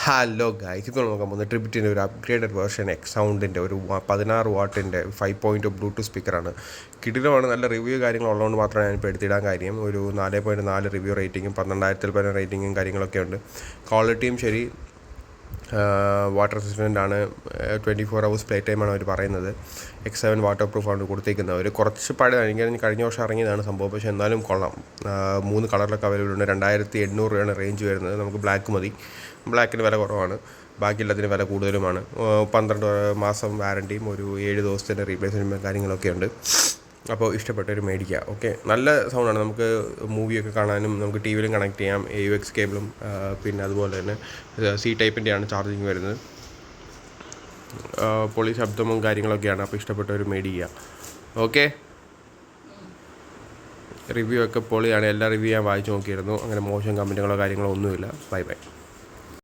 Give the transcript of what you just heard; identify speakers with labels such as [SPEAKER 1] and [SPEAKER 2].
[SPEAKER 1] Hello guys, ഇപ്പോൾ നോക്കാൻ പോകുന്നത് ട്രിബിറ്റിൻ്റെ ഒരു അപ്ഗ്രേഡഡ് വേർഷൻ എക്സ് സൗണ്ടിൻ്റെ ഒരു 16 വാട്ടിൻ്റെ 5.0 ബ്ലൂടൂത്ത് സ്പീക്കറാണ്. കിടിലമാണ്. നല്ല റിവ്യൂ കാര്യങ്ങളുള്ളതുകൊണ്ട് മാത്രമാണ് ഞാനിപ്പോൾ എടുത്തിടാൻ കാര്യം. ഒരു 4.4 റിവ്യൂ റേറ്റിങ്ങും 12,000 പേരുടെ റേറ്റിങ്ങും കാര്യങ്ങളൊക്കെ ഉണ്ട്. ക്വാളിറ്റിയും ശരി, വാട്ടർ റെസിസ്റ്റൻ്റ് ആണ്. 24 hours പ്ലേ ടൈമാണ് അവർ പറയുന്നത്. X7 വാട്ടർ പ്രൂഫാണ് കൊടുത്തേക്കുന്നത്. ഒരു കുറച്ച് പഴയതാണ്, എനിക്ക് കഴിഞ്ഞ വർഷം ഇറങ്ങിയതാണ് സംഭവം, പക്ഷേ എന്നാലും കൊള്ളാം. 3 കളറിലൊക്കെ അവൈലബിൾ ഉണ്ട്. 2,800 രൂപയാണ് റേഞ്ച് വരുന്നത്. നമുക്ക് ബ്ലാക്ക് മതി. ബ്ലാക്കിന് വില കുറവാണ്, ബാക്കി എല്ലാത്തിനും വില കൂടുതലുമാണ്. 12 മാസം വാറണ്ടിയും ഒരു 7 ദിവസത്തിൻ്റെ റീപ്ലേസ്മെൻറ്റ് കാര്യങ്ങളൊക്കെ ഉണ്ട്. അപ്പോൾ ഇഷ്ടപ്പെട്ടൊരു മേടിക്കുക. ഓക്കെ, നല്ല സൗണ്ടാണ്. നമുക്ക് മൂവിയൊക്കെ കാണാനും നമുക്ക് ടി വിയിലും കണക്ട് ചെയ്യാം. AUX കേബിളും പിന്നെ അതുപോലെ തന്നെ C ടൈപ്പിൻ്റെയാണ് ചാർജിങ് വരുന്നത്. പൊളി ശബ്ദവും കാര്യങ്ങളൊക്കെയാണ്. അപ്പോൾ ഇഷ്ടപ്പെട്ടൊരു മേടിക്കുക. ഓക്കെ, റിവ്യൂ ഒക്കെ പൊളിയാണ്. എല്ലാ റിവ്യൂ ഞാൻ വായിച്ച് നോക്കിയിരുന്നു. അങ്ങനെ മോശം കമൻറ്റുകളോ കാര്യങ്ങളോ ഒന്നുമില്ല. Bye bye.